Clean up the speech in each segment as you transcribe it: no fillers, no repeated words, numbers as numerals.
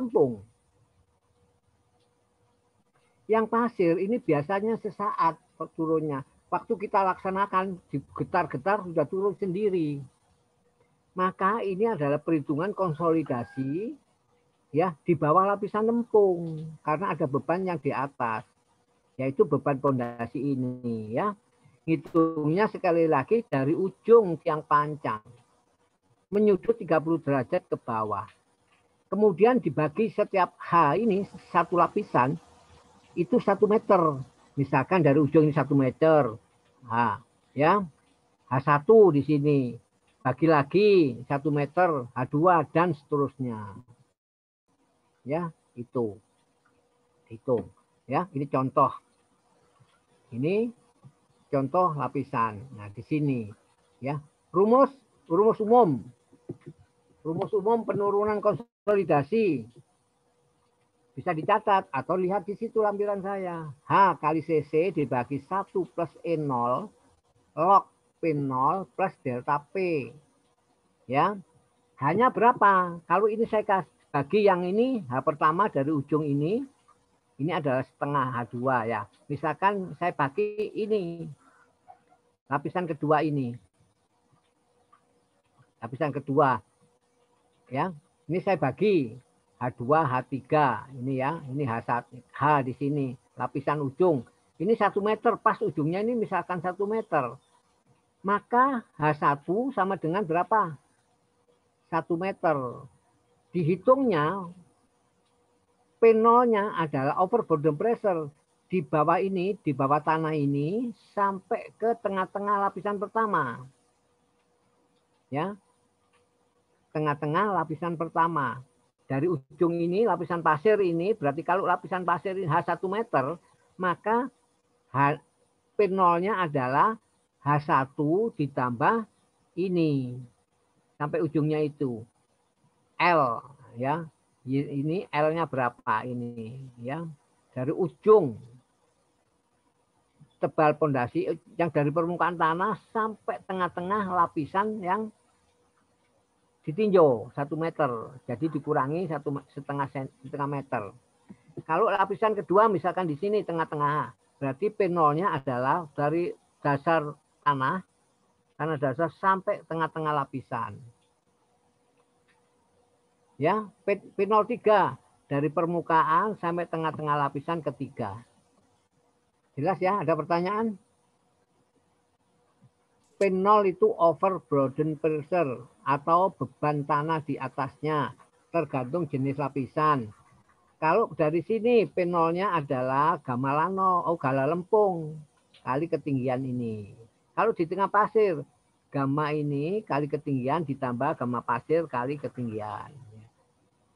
melempung. Yang pasir ini biasanya sesaat turunnya. Waktu kita laksanakan getar-getar sudah turun sendiri. Maka ini adalah perhitungan konsolidasi ya di bawah lapisan lempung karena ada beban yang di atas, yaitu beban pondasi ini ya. Hitungnya sekali lagi dari ujung tiang pancang menyudut 30 derajat ke bawah. Kemudian dibagi setiap H ini satu lapisan itu 1 meter. Misalkan dari ujung ini 1 meter. Nah, ya. H1 di sini. Bagi lagi 1 meter, H2 dan seterusnya. Ya, itu. Hitung. Ya, ini contoh. Ini contoh lapisan. Nah, di sini ya. Rumus umum. Rumus umum penurunan konsolidasi. Bisa dicatat atau lihat di situ lampiran saya. H kali CC dibagi 1 plus E0 log P0 plus delta P. Ya. Hanya berapa? Kalau ini saya bagi yang ini, H pertama dari ujung ini adalah setengah H2 ya. Misalkan saya bagi ini. Lapisan kedua ini. Lapisan kedua. Ya. Ini saya bagi H2, H3 ini ya, ini H1, H di sini, lapisan ujung. Ini 1 meter, pas ujungnya ini misalkan 1 meter. Maka H1 sama dengan berapa? 1 meter. Dihitungnya P0-nya adalah overburden pressure di bawah ini, di bawah tanah ini sampai ke tengah-tengah lapisan pertama. Ya. Tengah-tengah lapisan pertama. Dari ujung ini, lapisan pasir ini, berarti kalau lapisan pasir ini H1 meter, maka P0-nya adalah H1 ditambah ini. Sampai ujungnya itu. L. Ya. Ini L-nya berapa ini. Ya. Dari ujung tebal pondasi yang dari permukaan tanah sampai tengah-tengah lapisan yang ditinjau 1 meter, jadi dikurangi 1,5 meter. Kalau lapisan kedua misalkan di sini tengah-tengah, berarti P0-nya adalah dari dasar tanah, karena dasar sampai tengah-tengah lapisan. Ya, P03 dari permukaan sampai tengah-tengah lapisan ketiga. Jelas ya? Ada pertanyaan? P0 itu overburden pressure atau beban tanah di atasnya, tergantung jenis lapisan. Kalau dari sini P0-nya adalah gamalano, gala lempung, kali ketinggian ini. Kalau di tengah pasir, gamma ini kali ketinggian ditambah gamma pasir kali ketinggian.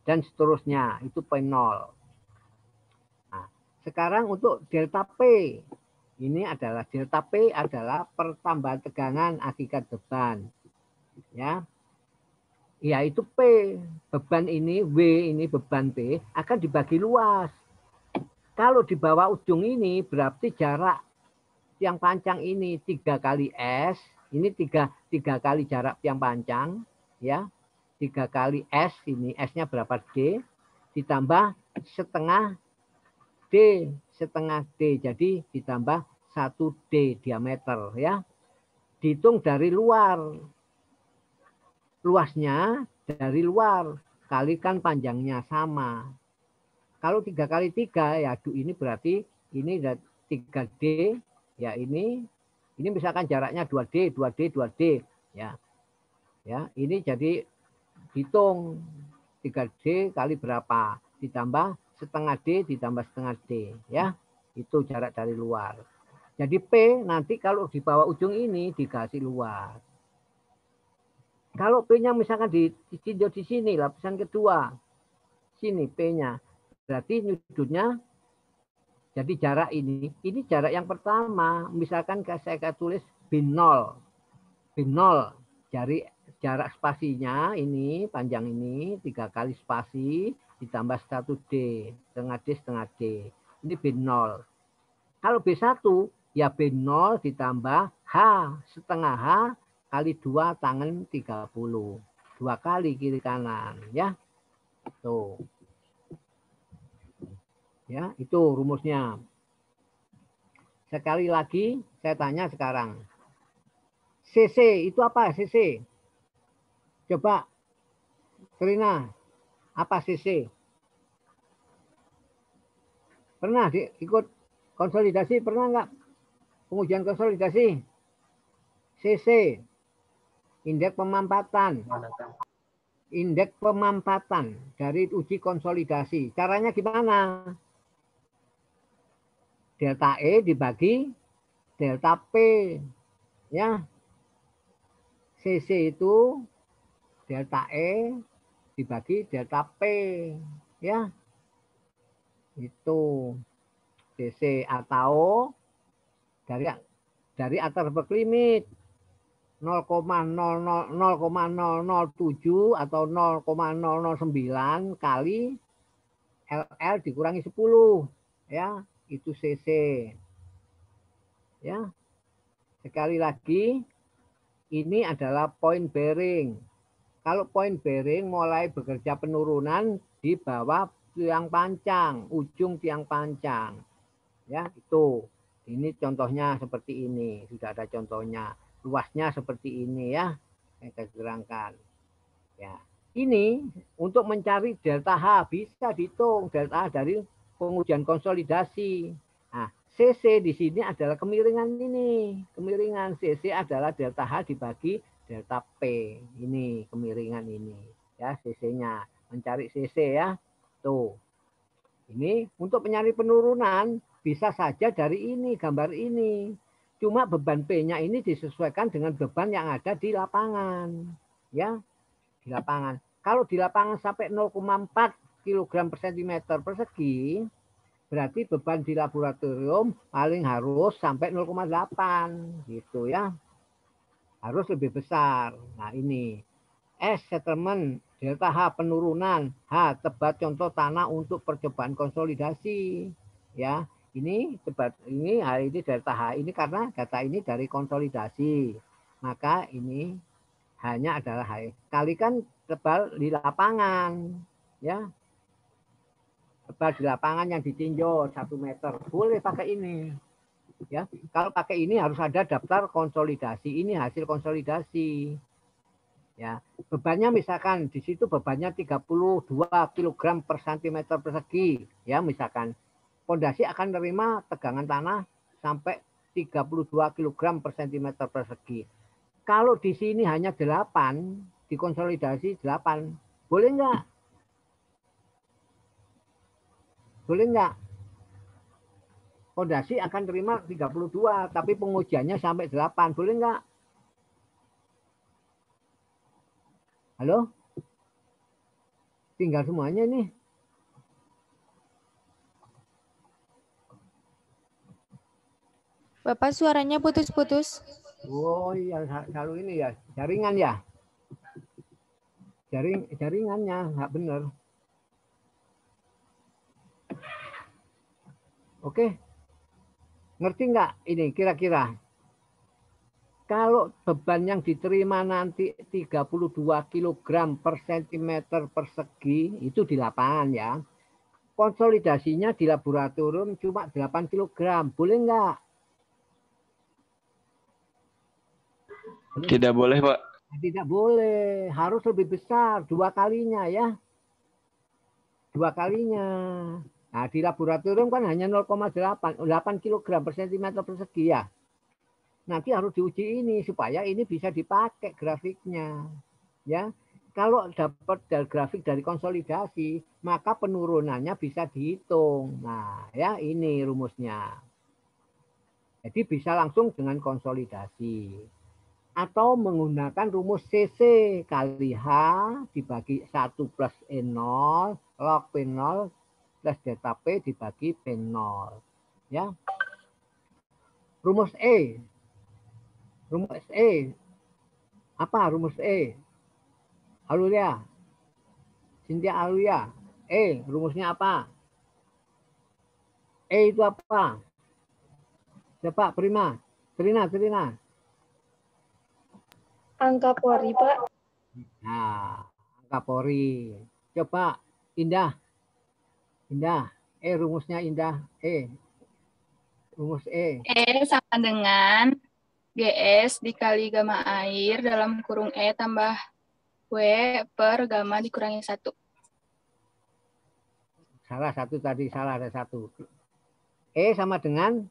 Dan seterusnya, itu P0. Nah, sekarang untuk delta P. Ini adalah delta P adalah pertambahan tegangan akibat beban. Ya. Yaitu P, beban ini, W ini beban P akan dibagi luas. Kalau di bawah ujung ini berarti jarak tiang pancang ini 3 kali S, ini 3 kali jarak tiang pancang, ya. 3 kali S ini, S-nya berapa D, ditambah setengah D, jadi ditambah 1D diameter ya. Dihitung dari luar. Luasnya dari luar, kalikan panjangnya sama. Kalau 3 kali 3 ya ini berarti ini 3D ya ini misalkan jaraknya 2D, 2D, 2D ya. Ya, ini jadi hitung 3D kali berapa ditambah setengah D ditambah setengah D ya. Itu jarak dari luar. Jadi P nanti kalau di bawah ujung ini dikasih luas. Kalau P-nya misalkan ditinjau di sini lapisan kedua. Sini P-nya. Berarti nyudutnya jadi jarak ini jarak yang pertama. Misalkan saya tulis B0. B0 jarak spasinya ini panjang ini 3 kali spasi ditambah 1D, setengah D, setengah D. Ini B0. Kalau B1 ya B0 ditambah H setengah H kali 2 tangan 30. 2 kali kiri kanan ya. Tuh. Ya, itu rumusnya. Sekali lagi saya tanya sekarang. CC itu apa? CC. Coba Serina, apa CC? Pernah ikut konsolidasi? Pernah nggak? Pengujian konsolidasi? CC. Indeks pemampatan. Indeks pemampatan dari uji konsolidasi. Caranya gimana? Delta E dibagi delta P. Ya. CC itu delta E dibagi delta P. Ya. Itu CC atau dari Atterberg limit 0,0007 atau 0,009 kali LL dikurangi 10, ya, itu CC. Ya. Sekali lagi, ini adalah point bearing. Kalau point bearing mulai bekerja penurunan di bawah tiang pancang, ujung tiang pancang. Ya, itu. Ini contohnya seperti ini, sudah ada contohnya. Luasnya seperti ini ya, saya gerangkan. Ya, ini untuk mencari delta H bisa dihitung delta H dari pengujian konsolidasi. Nah, CC di sini adalah kemiringan ini. Kemiringan CC adalah delta H dibagi delta P. Ini kemiringan ini. Ya, CC-nya. Mencari CC ya. Tuh. Ini untuk mencari penurunan bisa saja dari ini, gambar ini. Cuma beban P-nya ini disesuaikan dengan beban yang ada di lapangan. Ya, di lapangan. Kalau di lapangan sampai 0,4 kg per cm persegi, berarti beban di laboratorium paling harus sampai 0,8 gitu ya. Harus lebih besar. Nah, ini S settlement, delta H penurunan, H tebat contoh tanah untuk percobaan konsolidasi. Ya, ini tebat ini hari ini delta H ini karena data ini dari konsolidasi. Maka ini hanya adalah H. Kalikan tebal di lapangan, ya. Tebal di lapangan yang ditinjau 1 meter. Boleh pakai ini. Ya, kalau pakai ini harus ada daftar konsolidasi. Ini hasil konsolidasi. Ya, bebannya misalkan di situ bebannya 32 kg per cm persegi, ya misalkan. Pondasi akan menerima tegangan tanah sampai 32 kg per cm persegi. Kalau di sini hanya 8, dikonsolidasi 8, boleh nggak? Boleh nggak? Pondasi akan terima 32, tapi pengujiannya sampai 8, boleh nggak? Halo? Tinggal semuanya nih. Bapak suaranya putus-putus. Oh iya, selalu ini ya, jaringan ya. Jaringannya nggak benar. Oke, ngerti nggak ini kira-kira? Kalau beban yang diterima nanti 32 kg per cm persegi itu di lapangan ya. Konsolidasinya di laboratorium cuma 8 kg. Boleh nggak? Tidak boleh, Pak. Tidak boleh. Harus lebih besar. 2 kalinya ya. 2 kalinya. Nah, di laboratorium kan hanya 0,8 kg per cm persegi ya. Nanti harus diuji ini supaya ini bisa dipakai grafiknya. Ya, kalau dapat grafik dari konsolidasi, maka penurunannya bisa dihitung. Nah, ya ini rumusnya. Jadi bisa langsung dengan konsolidasi. Atau menggunakan rumus CC kali H dibagi 1 plus E0 log P0 plus delta P dibagi P0. Ya. Rumus E. Rumus E. Apa rumus E? Alulia. Cynthia Alulia. E, rumusnya apa? E itu apa? Siapa? Prima. Trina. Angka pori, Pak. Nah, angka pori. Coba Indah. Rumusnya Indah. Rumus E. E sama dengan GS dikali gamma air dalam kurung E tambah W per gamma dikurangi 1. Salah satu tadi, salah ada satu. E sama dengan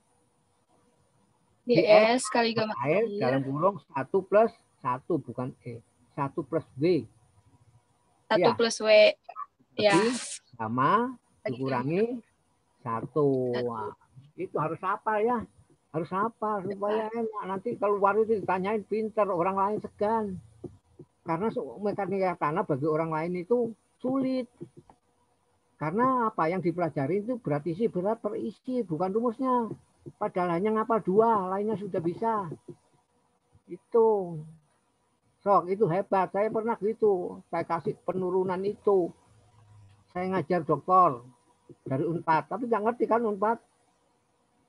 GS kali gamma air dalam air. kurung 1 plus 1, bukan E. 1 plus W. 1 Ya. plus W. Ya. Jadi gamma dikurangi 1. Wah, itu harus hafal ya. Harus hafal supaya enak. Nanti keluar itu ditanyain pinter, orang lain segan. Karena mekanika tanah bagi orang lain itu sulit. Karena apa yang dipelajari itu berat isi, berat per isi, bukan rumusnya. Padahal hanya ngapal 2, lainnya sudah bisa. Itu. Sok, itu hebat. Saya pernah gitu. Saya kasih penurunan itu. Saya ngajar dokter dari Unpad. Tapi nggak ngerti kan Unpad.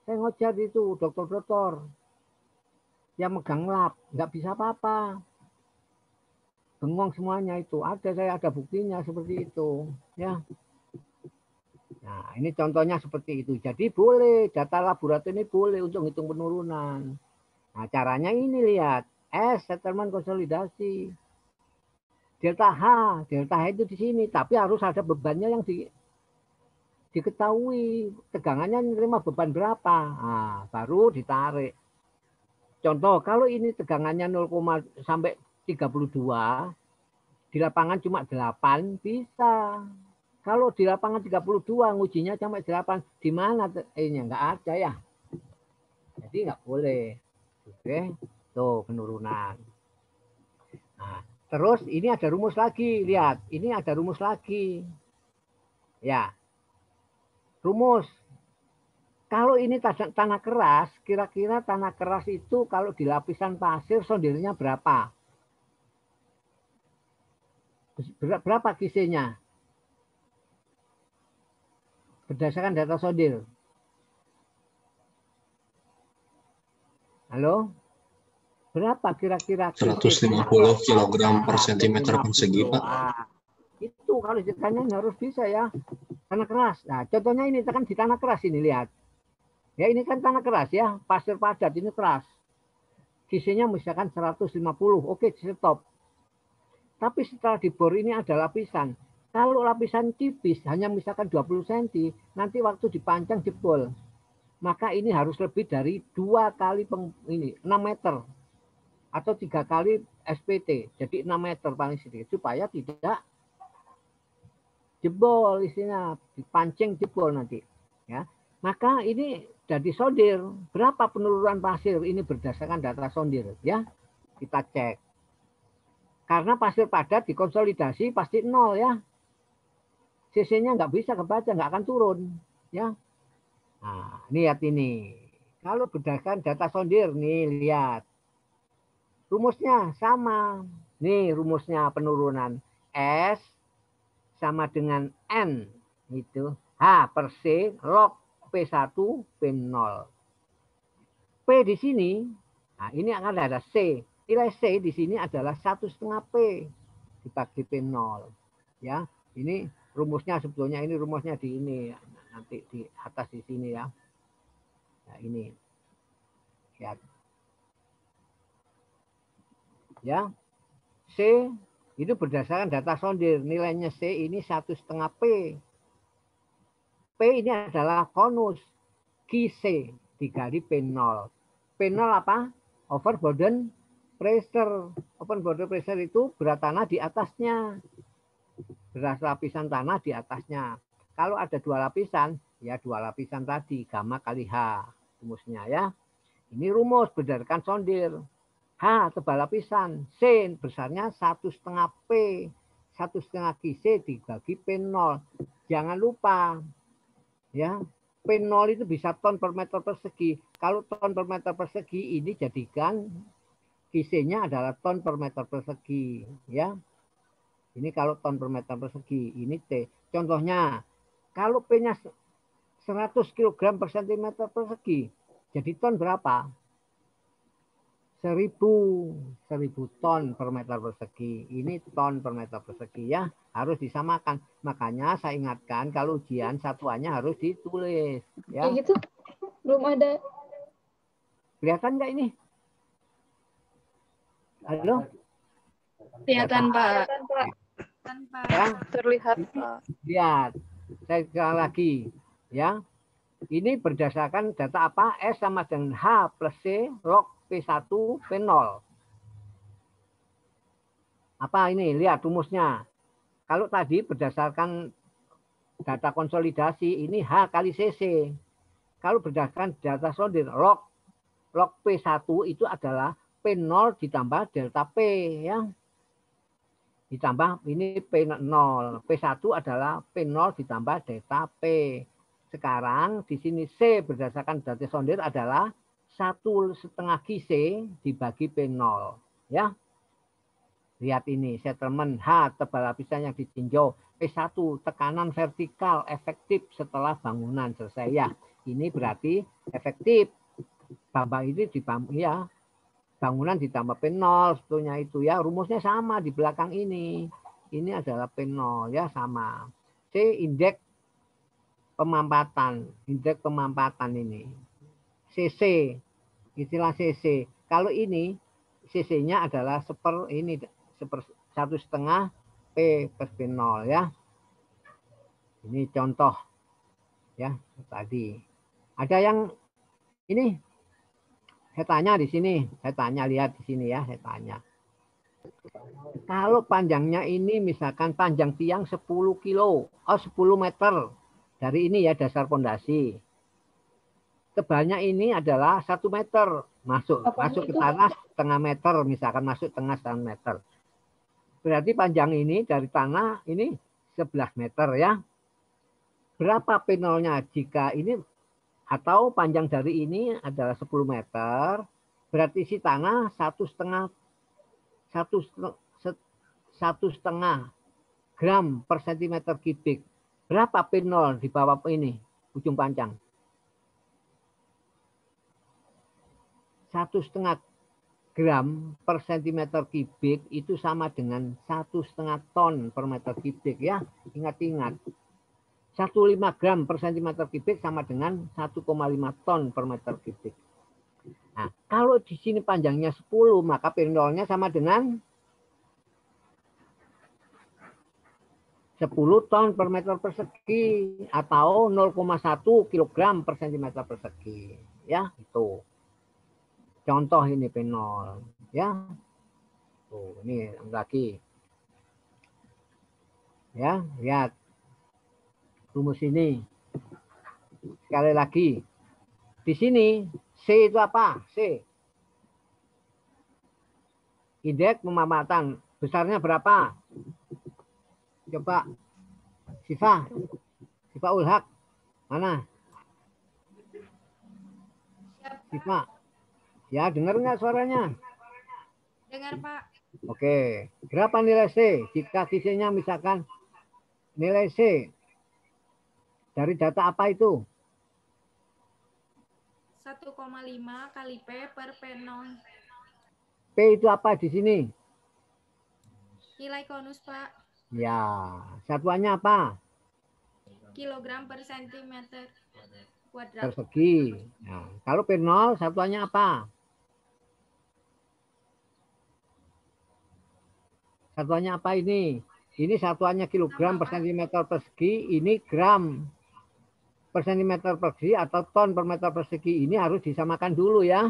Saya ngajar itu, dokter-dokter. Yang megang lab. Nggak bisa apa-apa. Bengong semuanya itu. Saya ada buktinya seperti itu. Ya. Nah, ini contohnya seperti itu. Jadi boleh, data laboratorium ini boleh untuk hitung penurunan. Nah, caranya ini lihat. S, settlement konsolidasi. Delta H itu di sini. Tapi harus ada bebannya yang diketahui. Tegangannya menerima beban berapa. Nah, baru ditarik. Contoh, kalau ini tegangannya 0, sampai 32, di lapangan cuma 8, bisa. Kalau di lapangan 32 ngujinya sampai 8, di mana ini nggak ada ya. Jadi nggak boleh. Oke, tuh penurunan. Nah, terus ini ada rumus lagi, lihat. Ini ada rumus lagi. Ya. Rumus. Kalau ini tanah keras, kira-kira tanah keras itu kalau di lapisan pasir sondirnya berapa? Berapa kisahnya? Berdasarkan data sondir. Halo? Berapa kira-kira? 150 kg per cm persegi, Pak. Itu kalau ditanya harus bisa ya. Tanah keras. Nah, contohnya ini kan di tanah keras ini, lihat. Ya, ini kan tanah keras ya. Pasir padat ini keras. Kisahnya misalkan 150. Oke, stop. Tapi setelah dibor ini ada lapisan. Kalau lapisan tipis hanya misalkan 20 cm, nanti waktu dipancang jebol. Maka ini harus lebih dari 2 kali 6 meter. Atau 3 kali SPT. Jadi 6 meter paling sedikit. Supaya tidak jebol isinya. Dipancing jebol nanti. Ya. Maka ini jadi sondir. Berapa penurunan pasir? Ini berdasarkan data sondir. Ya. Kita cek. Karena pasir padat dikonsolidasi pasti 0 ya. CC-nya nggak bisa kebaca, nggak akan turun. Ya. Nah, lihat ini. Kalau berdasarkan data sondir, nih lihat. Rumusnya sama. Nih rumusnya penurunan. S sama dengan N. Itu. H per C log P1 P0. P di sini, nah ini akan ada C. Nilai C di sini adalah 1,5 P dibagi P0. Ya, ini rumusnya sebetulnya ini rumusnya di ini nanti di atas di sini ya. Nah, ini. Lihat. Ya. C itu berdasarkan data sondir. Nilainya C ini 1,5 P. P ini adalah konus. QC dikali P0. P0 apa? Overburden pressure. Overburden pressure itu berat tanah di atasnya. Berat lapisan tanah di atasnya. Kalau ada 2 lapisan, ya 2 lapisan tadi, gamma kali H rumusnya ya. Ini rumus berdasarkan sondir. H tebal lapisan, C besarnya 1,5 P, 1,5 QC dibagi P0. Jangan lupa ya, P0 itu bisa ton per meter persegi. Kalau ton per meter persegi ini jadikan QC-nya adalah ton per meter persegi ya. Ini kalau ton per meter persegi, ini T. Contohnya, kalau P-nya 100 kg per cm persegi, jadi ton berapa? 1000 ton per meter persegi. Ini ton per meter persegi ya, harus disamakan. Makanya saya ingatkan kalau ujian satuannya harus ditulis ya. Kayak gitu belum ada. Kelihatan nggak ini? Halo? Kelihatan, Pak. Ya, Terlihat Pak. lihat. Saya sekali lagi ya. Ini berdasarkan data apa? S sama dengan H plus C log P1 P0. Apa ini? Lihat rumusnya. Kalau tadi berdasarkan data konsolidasi, ini H kali CC. Kalau berdasarkan data sondir, log P1 itu adalah P0 ditambah delta P. Ya. Ditambah ini P0. P1 adalah P0 ditambah delta P. Sekarang di sini C berdasarkan data sondir adalah 1,5 GC dibagi P0. Ya. Lihat ini, settlement H tebal lapisan yang ditinjau. P1 tekanan vertikal efektif setelah bangunan selesai. Ya, ini berarti efektif. Tambah ini ditambah ya. Bangunan ditambah P0 sebetulnya itu ya. Rumusnya sama di belakang ini. Ini adalah P0 ya sama. C indeks pemampatan. Indeks pemampatan ini. CC. Istilah CC. Kalau ini CC-nya adalah seper 1,5 P per P0 ya. Ini contoh ya tadi. Ada yang ini saya tanya di sini, saya tanya lihat di sini ya, saya tanya. Kalau panjangnya ini misalkan panjang tiang 10 kilo, 10 meter dari ini ya dasar pondasi. Tebalnya ini adalah 1 meter, masuk ke tanah setengah meter, misalkan masuk tengah setengah meter. Berarti panjang ini dari tanah ini 11 meter ya. Berapa P0-nya jika ini atau panjang dari ini adalah 10 meter, berarti isi tanah 1,5 gram per sentimeter kubik. Berapa P0 di bawah ini ujung panjang? 1,5 gram per sentimeter kubik itu sama dengan 1,5 ton per meter kubik ya. Ingat-ingat. 1,5 gram per sentimeter kubik sama dengan 1,5 ton per meter kubik. Nah, kalau di sini panjangnya 10, maka P0-nya sama dengan 10 ton per meter persegi atau 0,1 kilogram per sentimeter persegi. Ya, itu. Contoh ini P0 ya. Tuh, ini lagi. Ya, lihat. Rumus ini. Sekali lagi. Di sini C itu apa? C. Indeks pemampatan. Besarnya berapa? Coba. Sifa Ulhak. Mana? Sifa. Ya, dengar nggak suaranya? Dengar, Pak. Oke. Berapa nilai C? Jika sisinya misalkan nilai C dari data apa itu? 1,5 kali P per P0. P itu apa di sini? Nilai konus, Pak. Ya, satuannya apa? Kilogram per sentimeter kuadrat. Persegi. Nah, kalau P0 satuannya apa? Satuannya apa ini? Ini satuannya kilogram per sentimeter persegi, ini gram per sentimeter persegi atau ton per meter persegi. Ini harus disamakan dulu ya.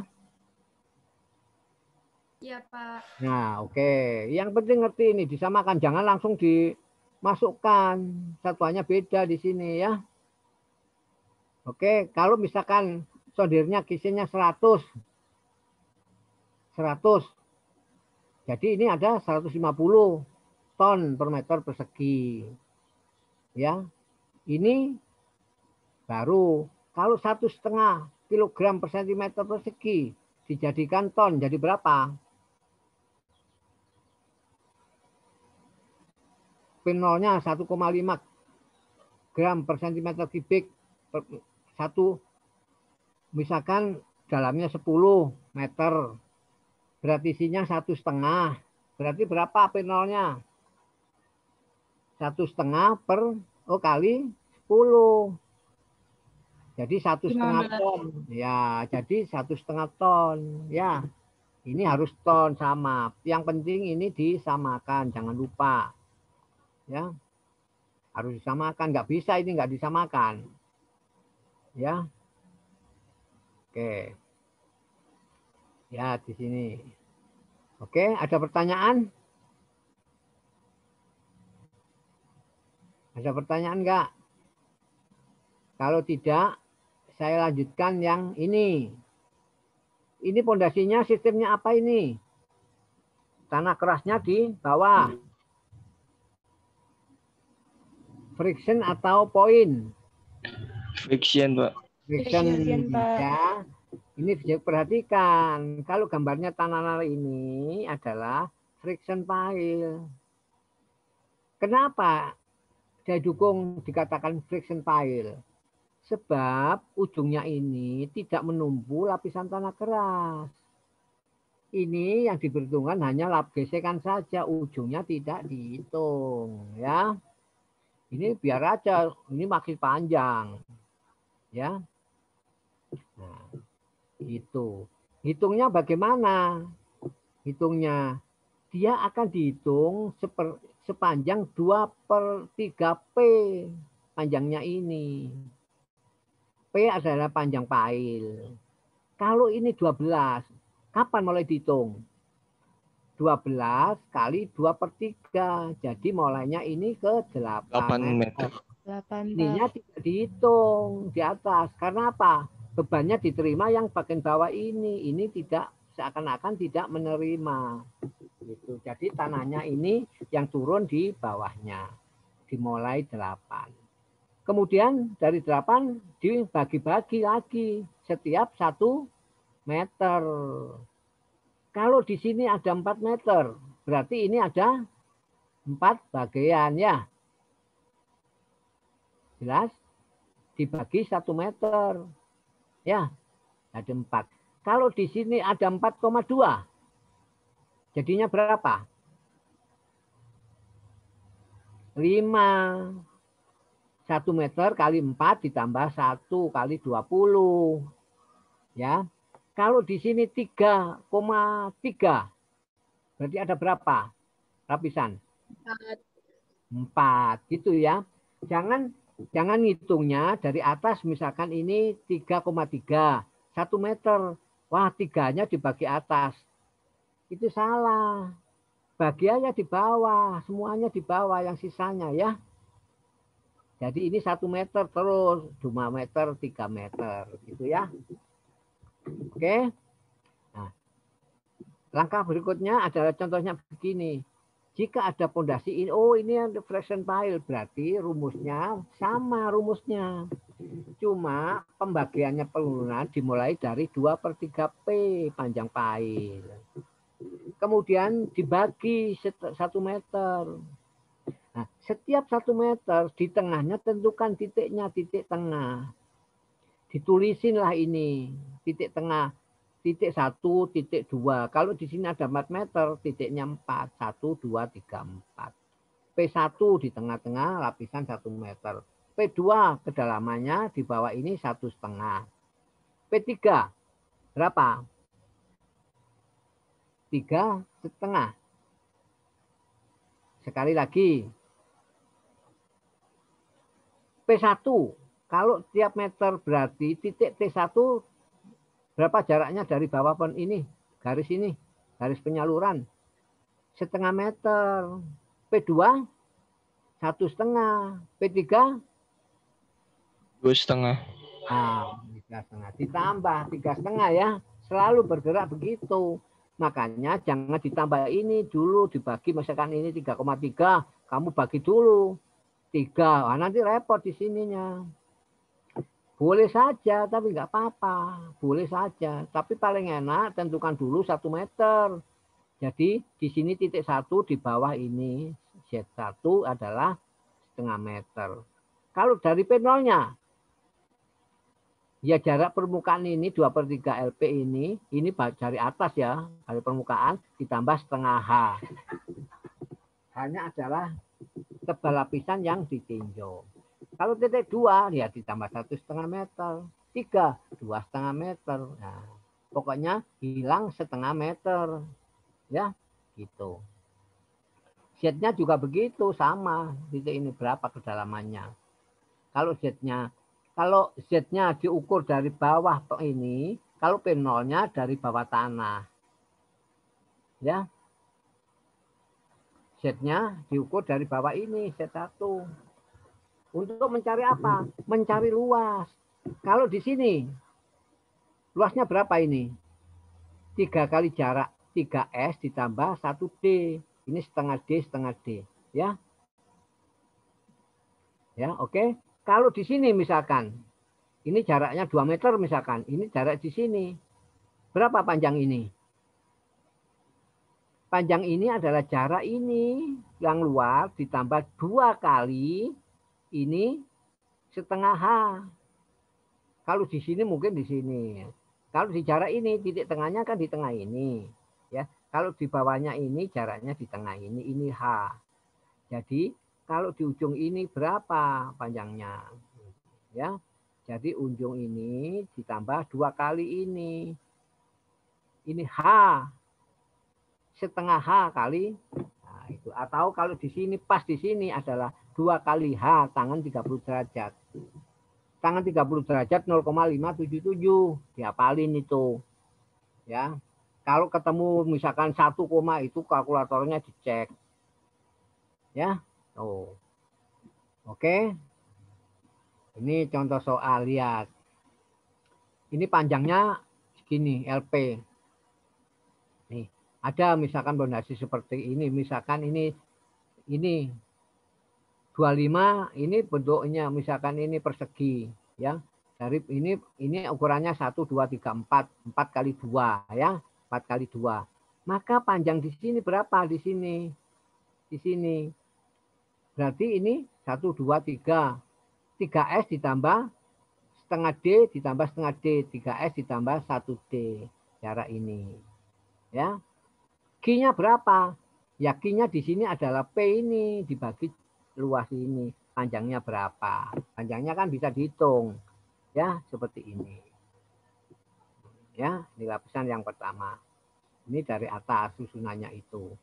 Iya, Pak. Nah, oke. Yang penting ngerti ini, disamakan. Jangan langsung dimasukkan. Satuannya beda di sini ya. Oke, kalau misalkan sondirnya kisinya 100. Jadi ini ada 150 ton per meter persegi. Ya. Ini baru kalau 1,5 kilogram per sentimeter persegi dijadikan ton jadi berapa? P0-nya 1,5 gram per sentimeter kubik per satu, misalkan dalamnya 10 meter. Berarti isinya 1,5. Berarti berapa P0-nya? 1,5 kali 10. Jadi 1,5 ton. Ya, jadi 1,5 ton. Ya, ini harus ton sama. Yang penting ini disamakan, jangan lupa. Ya, harus disamakan. Nggak bisa ini nggak disamakan. Ya, oke. Ya, di sini. Oke, ada pertanyaan? Ada pertanyaan nggak? Kalau tidak, saya lanjutkan yang ini. Ini pondasinya sistemnya apa ini? Tanah kerasnya di bawah. Friction atau poin? Friction, Pak. Friction, Pak. ya. Ini bisa perhatikan. Kalau gambarnya tanah ini adalah friction pile. Kenapa saya dukung dikatakan friction pile? Sebab ujungnya ini tidak menumpu lapisan tanah keras. Ini yang diperhitungkan hanya lap gesekan saja, ujungnya tidak dihitung, ya. Ini biar aja, ini makin panjang, ya. Nah, itu. Hitungnya bagaimana? Hitungnya dia akan dihitung sepanjang 2/3 P panjangnya ini. P adalah panjang pile. Kalau ini 12, kapan mulai dihitung? 12 kali 2/3. Jadi mulainya ini ke 8 meter. 8, Ininya tidak dihitung di atas. Karena apa? Bebannya diterima yang bagian bawah ini. Ini tidak seakan-akan tidak menerima. Gitu. Jadi tanahnya ini yang turun di bawahnya. Dimulai 8. Kemudian dari 8 dibagi-bagi lagi setiap 1 meter. Kalau di sini ada 4 meter, berarti ini ada 4 bagian ya. Jelas? Dibagi 1 meter. Ya, ada 4. Kalau di sini ada 4,2, jadinya berapa? 5. 1 meter kali 4 ditambah 1 kali 20. Ya. Kalau di sini 3,3, berarti ada berapa lapisan? 4. Gitu ya. Jangan ngitungnya dari atas, misalkan ini 3,3. 1 meter. Wah, 3-nya dibagi atas. Itu salah. Bagi aja di bawah. Semuanya di bawah yang sisanya ya. Jadi ini 1 meter terus. 2 meter, 3 meter. Gitu ya. Oke. Nah, langkah berikutnya adalah contohnya begini. Jika ada pondasi ini, oh ini ada friction pile, berarti rumusnya sama rumusnya. Cuma pembagiannya penurunan dimulai dari 2/3 P panjang pile. Kemudian dibagi 1 meter. Nah, setiap 1 meter di tengahnya tentukan titiknya, titik tengah. Ditulisinlah ini, titik tengah. Titik 1, titik 2. Kalau di sini ada 4 meter, titiknya 4. 1, 2, 3, 4. P1 di tengah-tengah lapisan 1 meter. P2 kedalamannya di bawah ini 1,5. P3 berapa? 3,5. Sekali lagi. P1 kalau tiap meter berarti titik T1 berapa jaraknya dari bawah ini, garis ini, garis penyaluran? 0,5 meter. P2 1,5. P3 2,5. ah, 3,5. Ditambah 3,5 ya. Selalu bergerak begitu. Makanya jangan ditambah ini dulu, dibagi misalkan ini 3,3, kamu bagi dulu 3. Wah, nanti repot di sininya. Boleh saja, tapi nggak apa-apa. Boleh saja. Tapi paling enak tentukan dulu 1 meter. Jadi di sini titik 1 di bawah ini. Z1 adalah 0,5 meter. Kalau dari P0-nya, Ya jarak permukaan ini 2/3 LP ini dari atas ya, dari permukaan ditambah setengah H. Hanya adalah tebal lapisan yang ditinjau. Kalau titik 2 ya ditambah 1,5 meter, 3 2,5 meter. Nah, pokoknya hilang 0,5 meter, ya gitu. Z-nya juga begitu sama, titik ini berapa kedalamannya. Kalau Z-nya diukur dari bawah ini, kalau P0-nya dari bawah tanah. Ya. Z-nya diukur dari bawah ini, Z1. Untuk mencari apa? Mencari luas. Kalau di sini, luasnya berapa ini? 3 kali jarak 3S ditambah 1D. Ini setengah D. Ya. Ya, oke. Kalau di sini misalkan, ini jaraknya 2 meter misalkan. Ini jarak di sini. Berapa panjang ini? Panjang ini adalah jarak ini yang luar ditambah 2 kali ini setengah H. Kalau di sini mungkin di sini. Kalau di jarak ini titik tengahnya kan di tengah ini. Ya. Kalau di bawahnya ini jaraknya di tengah ini H. Jadi kalau di ujung ini berapa panjangnya? Ya. Jadi ujung ini ditambah 2 kali ini. Ini H. Setengah H kali. Nah, itu. Atau kalau di sini pas di sini adalah 2 kali H tangan 30 derajat. Tangan 30 derajat 0,577. Dihafalin itu. Ya. Kalau ketemu misalkan 1, itu kalkulatornya dicek. Ya. Oh. Oke. Ini contoh soal, lihat. Ini panjangnya segini, LP. Nih, ada misalkan pondasi seperti ini, misalkan ini 25, ini bentuknya misalkan ini persegi, ya. Dari ini ukurannya 1 2 3 4, 4 kali 2 ya, 4 kali 2. Maka panjang di sini berapa di sini? Di sini. Berarti ini 1 2 3. 3S ditambah setengah D ditambah setengah D, 3S ditambah 1D. Cara ini. Ya. Q-nya berapa? Ya Q-nya di sini adalah P ini dibagi luas ini. Panjangnya berapa? Panjangnya kan bisa dihitung. Ya, seperti ini. Ya, ini lapisan yang pertama. Ini dari atas susunannya itu.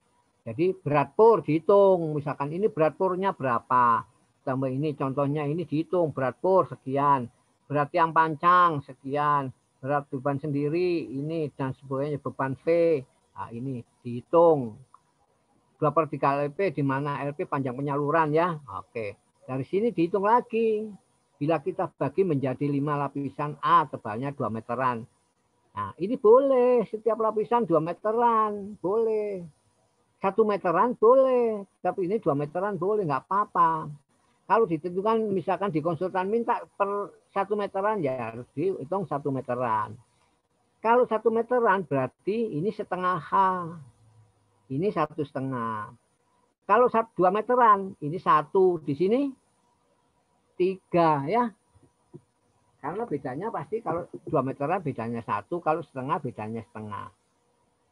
Jadi berat pur dihitung. Misalkan ini berat purnya berapa? Tambah ini contohnya ini dihitung berat pur sekian, berat yang pancang sekian, berat beban sendiri ini dan sebagainya beban V. Nah, ini dihitung 2/3 LP di mana LP panjang penyaluran ya. Oke. Dari sini dihitung lagi. Bila kita bagi menjadi 5 lapisan A tebalnya 2 meteran. Nah, ini boleh setiap lapisan 2 meteran, boleh. 1 meteran boleh, tapi ini 2 meteran boleh, nggak apa-apa. Kalau ditentukan misalkan di konsultan minta per 1 meteran ya harus dihitung 1 meteran. Kalau 1 meteran berarti ini setengah H. Ini 1,5. Kalau 2 meteran ini 1, di sini 3 ya. Karena bedanya pasti kalau 2 meteran bedanya 1, kalau setengah bedanya setengah.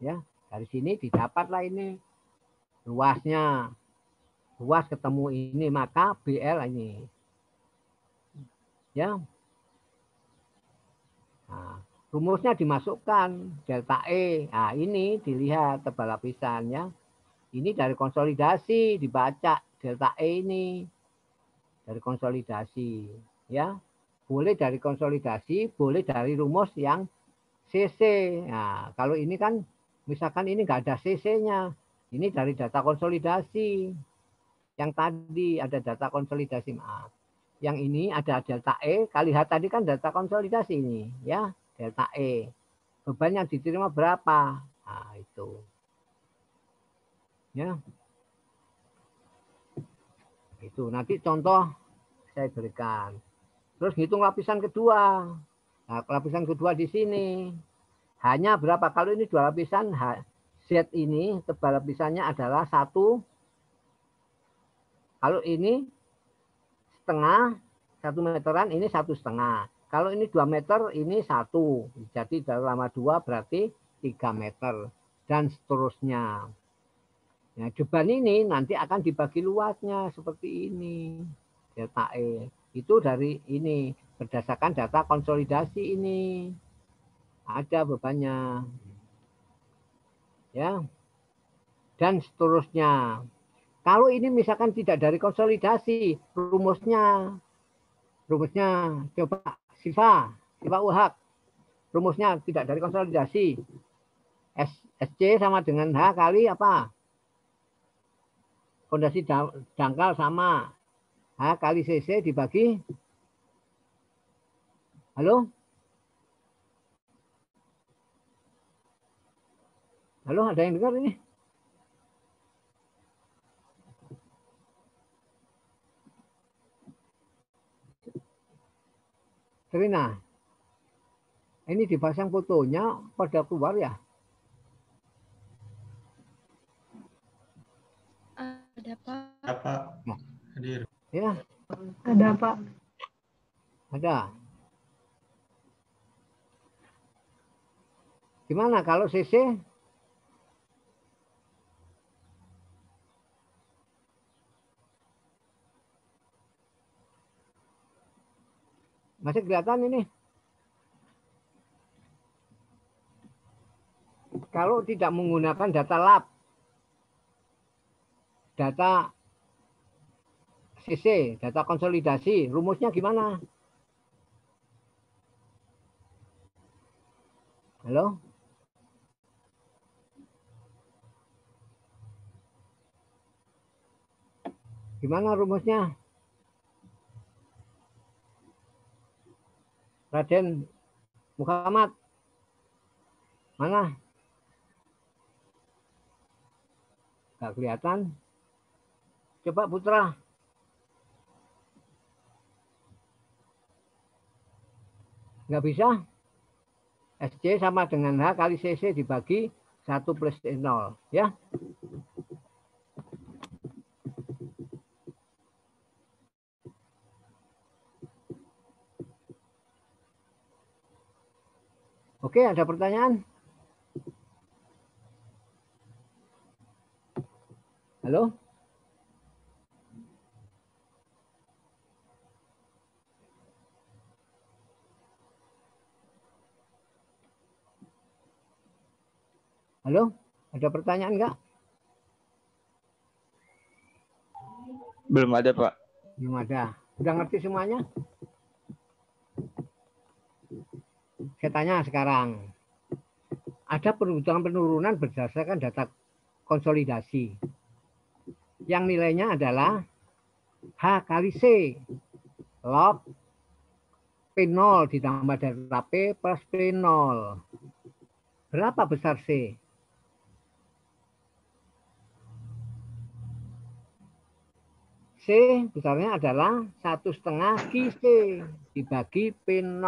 Ya, dari sini didapatlah ini luasnya. Luas ketemu ini maka BL ini. Ya. Nah, rumusnya dimasukkan delta E. Nah, ini dilihat tebal lapisannya. Ini dari konsolidasi dibaca delta E ini. Dari konsolidasi, ya. Boleh dari konsolidasi, boleh dari rumus yang CC. Nah, kalau ini kan misalkan ini enggak ada CC-nya. Ini dari data konsolidasi. Yang tadi ada data konsolidasi, maaf. Yang ini ada delta E, kali H tadi kan data konsolidasi ini, ya, delta E. Beban yang diterima berapa? Nah, itu. Ya. Itu nanti contoh saya berikan. Terus hitung lapisan kedua. Nah, lapisan kedua di sini. Hanya berapa? Kalau ini 2 lapisan, Z ini tebal lapisannya adalah 1. Kalau ini setengah 1 meteran, ini 1,5. Kalau ini 2 meter, ini 1. Jadi lama 2 berarti 3 meter. Dan seterusnya. Nah, beban ini nanti akan dibagi luasnya seperti ini. Delta E. Itu dari ini. Berdasarkan data konsolidasi ini. Ada bebannya. Ya. Dan seterusnya. Kalau ini misalkan tidak dari konsolidasi, rumusnya coba Siva Uhak. Rumusnya tidak dari konsolidasi. SC sama dengan H kali apa? Fondasi dangkal sama H kali CC dibagi. Halo? Halo, ada yang dengar ini? Serina, ini dipasang fotonya pada keluar ya? Ada, Pak. Ya, Pak. Hadir. Ya, Ada, Pak. ada. Gimana kalau CC? Masih kelihatan ini? Kalau tidak menggunakan data lab, data CC, data konsolidasi, rumusnya gimana? Halo? Gimana rumusnya? Raden Muhammad. Mana? Nggak kelihatan. Coba Putra. Nggak bisa. SC sama dengan H kali CC dibagi 1 plus 0. Ya. Oke, ada pertanyaan? Halo? Halo? Ada pertanyaan enggak? Belum ada, Pak. Belum ada. Udah ngerti semuanya? Saya tanya sekarang. Ada penurunan berdasarkan data konsolidasi. Yang nilainya adalah H kali C. Log P0 ditambah delta P plus P0. Berapa besar C? C besarnya adalah 1,5 QC dibagi P0.